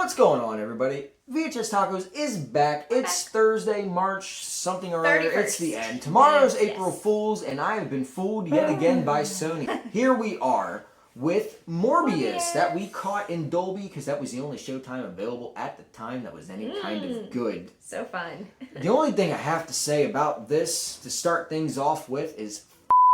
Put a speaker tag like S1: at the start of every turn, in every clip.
S1: What's going on, everybody? VHS Tacos is back. It's Thursday, March something or other. It's the end. Tomorrow's April Fool's, and I have been fooled yet again by Sony. Here we are with Morbius that we caught in Dolby because that was the only Showtime available at the time that was any kind of good.
S2: So fun.
S1: The only thing I have to say about this to start things off with is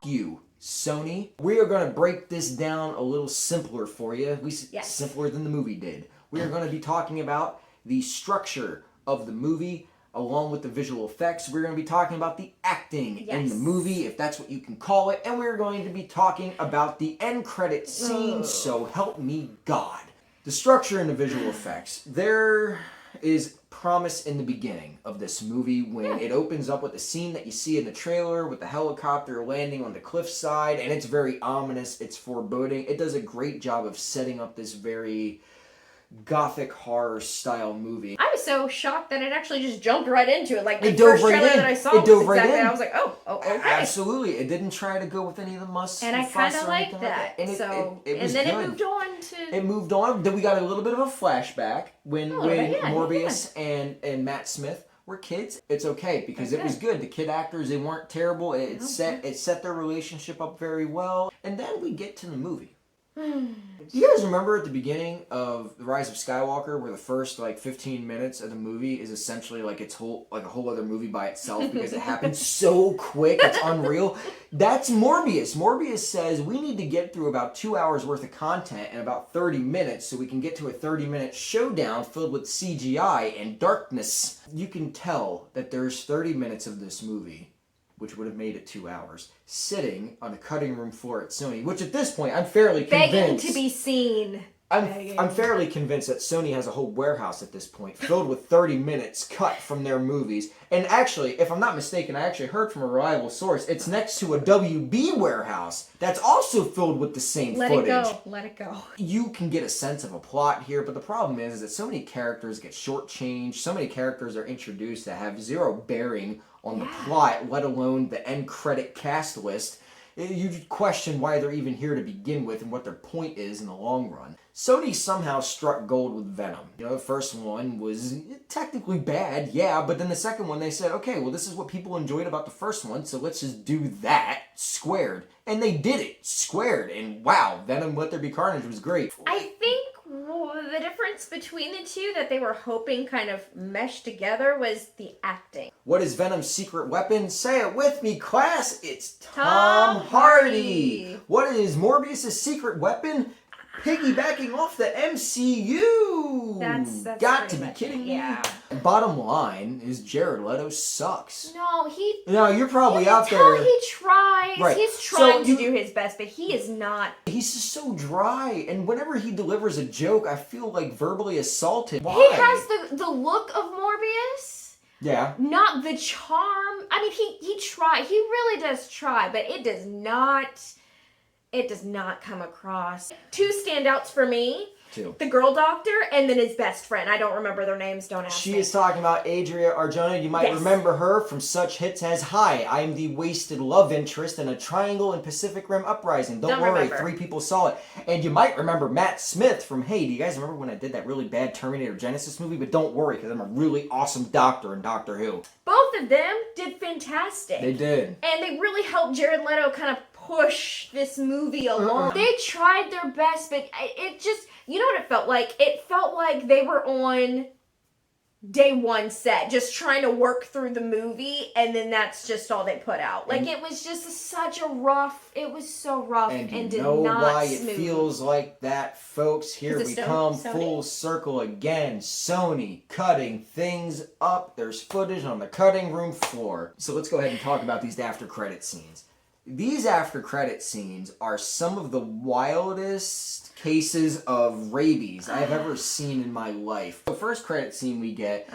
S1: f*** you, Sony. We are going to break this down a little simpler for you. Simpler than the movie did. We are going to be talking about the structure of the movie along with the visual effects. We're going to be talking about the acting in the movie, if that's what you can call it. And we're going to be talking about the end credit scene, so help me God. The structure and the visual effects. There is promise in the beginning of this movie when it opens up with the scene that you see in the trailer with the helicopter landing on the cliffside, and it's very ominous, it's foreboding. It does a great job of setting up this very gothic horror style movie.
S2: I was so shocked that it actually just jumped right into it. Like the
S1: it dove
S2: first
S1: right
S2: trailer
S1: in.
S2: that I saw
S1: it dove
S2: was
S1: right
S2: exactly,
S1: in.
S2: I was like, oh, okay.
S1: Absolutely. It didn't try to go with any of the musts.
S2: And I kind of liked that.
S1: And it was
S2: then
S1: good.
S2: it moved on to...
S1: It moved on. Then we got a little bit of a flashback when Morbius and Matt Smith were kids. It's okay because it was good. The kid actors, they weren't terrible. It set their relationship up very well. And then we get to the movie. Do you guys remember at the beginning of The Rise of Skywalker where the first 15 minutes of the movie is essentially like a whole other movie by itself because it happens so quick, it's unreal? That's Morbius. Morbius says we need to get through about 2 hours worth of content in about 30 minutes so we can get to a 30-minute showdown filled with CGI and darkness. You can tell that there's 30 minutes of this movie, which would have made it 2 hours, sitting on a cutting room floor at Sony, which at this point, I'm fairly convinced...
S2: Begging to be seen.
S1: I'm fairly convinced that Sony has a whole warehouse at this point, filled with 30 minutes cut from their movies. And actually, if I'm not mistaken, I actually heard from a reliable source, it's next to a WB warehouse that's also filled with the same footage.
S2: Let it go.
S1: You can get a sense of a plot here, but the problem is that so many characters get shortchanged, so many characters are introduced that have zero bearing on the plot, let alone the end credit cast list. You question why they're even here to begin with and what their point is in the long run. Sony somehow struck gold with Venom. The first one was technically bad, but then the second one they said, okay, well this is what people enjoyed about the first one, so let's just do that squared. And they did it squared, and wow, Venom Let There Be Carnage was great.
S2: I think the difference between the two that they were hoping kind of meshed together was the acting.
S1: What is Venom's secret weapon? Say it with me, class. It's Tom Hardy. What is Morbius' secret weapon? Piggybacking off the MCU.
S2: That's
S1: got to be kidding me. Yeah. Bottom line is Jared Leto sucks.
S2: No,
S1: you're probably out there.
S2: He tries.
S1: Right.
S2: He's trying to do his best, but he is not.
S1: He's just so dry, and whenever he delivers a joke, I feel like verbally assaulted. Why?
S2: He has the look of Morbius.
S1: Yeah.
S2: Not the charm. I mean, he tries. He really does try, but it does not come across. Two standouts for me.
S1: Two. The
S2: girl doctor and then his best friend. I don't remember their names, don't ask me.
S1: She is talking about Adria Arjona. You might remember her from such hits as Hi, I'm the wasted love interest in a triangle in Pacific Rim Uprising. Don't worry, remember. 3 people saw it. And you might remember Matt Smith from Hey, do you guys remember when I did that really bad Terminator Genesis movie? But don't worry, because I'm a really awesome doctor in Doctor Who.
S2: Both of them did fantastic.
S1: They did.
S2: And they really helped Jared Leto kind of push this movie along. They tried their best, but it just, you know what it felt like? It felt like they were on day one set, just trying to work through the movie, and then that's just all they put out. Like, it was just it was so rough and did not smooth. And you know why it
S1: feels like that, folks? Here we come full circle again. Sony cutting things up. There's footage on the cutting room floor. So let's go ahead and talk about these after credit scenes. These after credit scenes are some of the wildest cases of rabies I've ever seen in my life. The first credit scene we get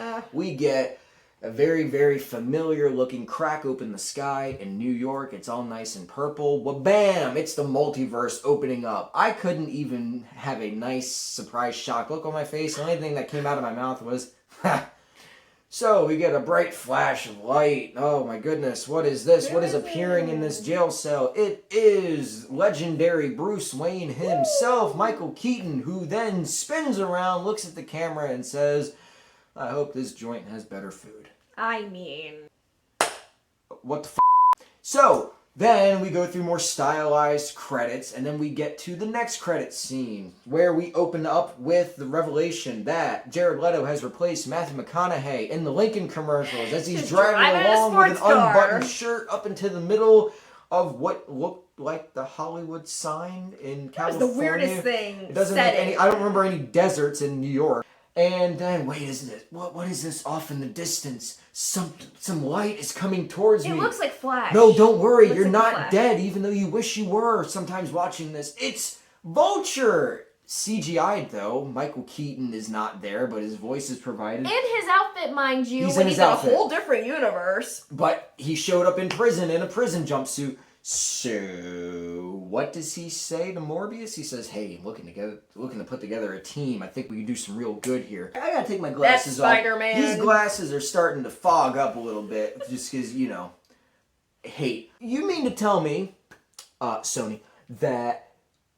S1: a very, very familiar looking crack open the sky in New York. It's all nice and purple. Wha-bam! It's the multiverse opening up. I couldn't even have a nice surprise shock look on my face. The only thing that came out of my mouth was, ha! So we get a bright flash of light. Oh my goodness, what is this? What is appearing in this jail cell? It is legendary Bruce Wayne himself, Michael Keaton, who then spins around, looks at the camera, and says, I hope this joint has better food.
S2: I mean...
S1: What the f***? So, then we go through more stylized credits, and then we get to the next credit scene, where we open up with the revelation that Jared Leto has replaced Matthew McConaughey in the Lincoln commercials as he's driving along with an unbuttoned shirt up into the middle of what looked like the Hollywood sign in California.
S2: That was the weirdest thing.
S1: It doesn't make any. I don't remember any deserts in New York. And then, wait, isn't it? What is this off in the distance? Some light is coming towards me.
S2: It looks like Flash.
S1: No, don't worry. You're not dead, even though you wish you were sometimes watching this. It's Vulture! CGI'd, though. Michael Keaton is not there, but his voice is provided.
S2: And his outfit, mind you,
S1: he's
S2: when
S1: in
S2: he's
S1: his
S2: in
S1: outfit.
S2: A whole different universe.
S1: But he showed up in prison in a prison jumpsuit. So, what does he say to Morbius? He says, hey, looking to put together a team. I think we can do some real good here. I gotta take my glasses off.
S2: That's Spider-Man.
S1: These glasses are starting to fog up a little bit, just because, hate. You mean to tell me, Sony, that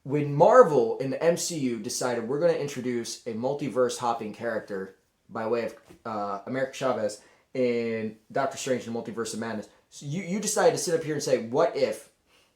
S1: when Marvel in the MCU decided we're going to introduce a multiverse hopping character by way of America Chavez in Doctor Strange and the Multiverse of Madness, so you decided to sit up here and say, what if,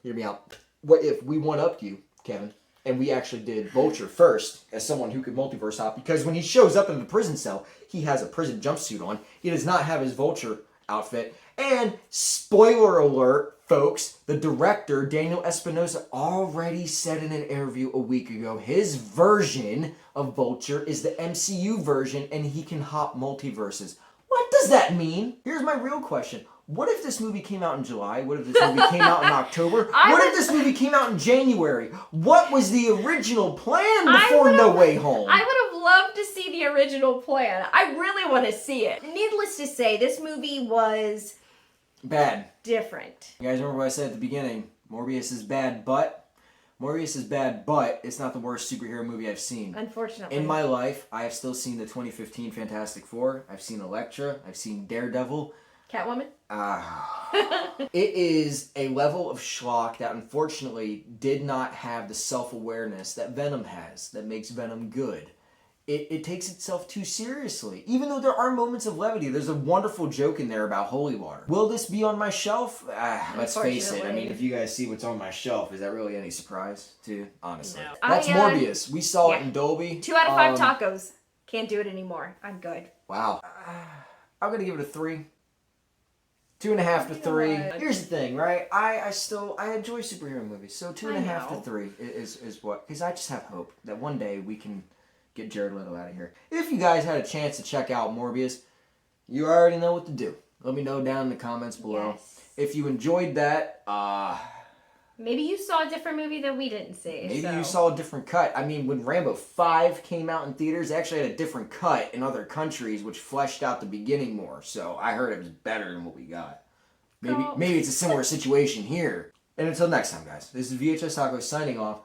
S1: hear me out, what if we one-upped you, Kevin, and we actually did Vulture first as someone who could multiverse hop? Because when he shows up in the prison cell, he has a prison jumpsuit on. He does not have his Vulture outfit. And, spoiler alert, folks, the director, Daniel Espinosa, already said in an interview a week ago, his version of Vulture is the MCU version, and he can hop multiverses. What does that mean? Here's my real question. What if this movie came out in July? What if this movie came out in October? What if this movie came out in January? What was the original plan before No Way Home?
S2: I would have loved to see the original plan. I really want to see it. Needless to say, this movie was...
S1: bad.
S2: Different.
S1: You guys remember what I said at the beginning? Morbius is bad, but it's not the worst superhero movie I've seen.
S2: Unfortunately.
S1: In my life, I have still seen the 2015 Fantastic Four. I've seen Elektra. I've seen Daredevil.
S2: Catwoman?
S1: It is a level of schlock that unfortunately did not have the self-awareness that Venom has, that makes Venom good. It takes itself too seriously. Even though there are moments of levity, there's a wonderful joke in there about holy water. Will this be on my shelf? Let's face it. I mean, if you guys see what's on my shelf, is that really any surprise to you? Honestly.
S2: No.
S1: That's Morbius. We saw it in Dolby.
S2: 2 out of 5 tacos. Can't do it anymore. I'm good.
S1: Wow. I'm going to give it a 3. 2.5 to 3. Here's the thing, right? I enjoy superhero movies, so 2.5 to 3 is what? Because I just have hope that one day we can get Jared Leto out of here. If you guys had a chance to check out Morbius, you already know what to do. Let me know down in the comments below.
S2: Yes.
S1: If you enjoyed that,
S2: maybe you saw a different movie that we didn't see.
S1: Maybe you saw a different cut. I mean, when Rambo 5 came out in theaters, they actually had a different cut in other countries, which fleshed out the beginning more. So I heard it was better than what we got. Maybe it's a similar situation here. And until next time, guys, this is VHS Taco signing off.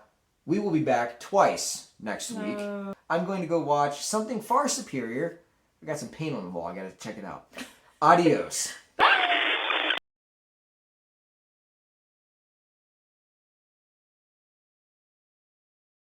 S1: We will be back twice next week. I'm going to go watch something far superior. I got some paint on the wall. I got to check it out. Adios.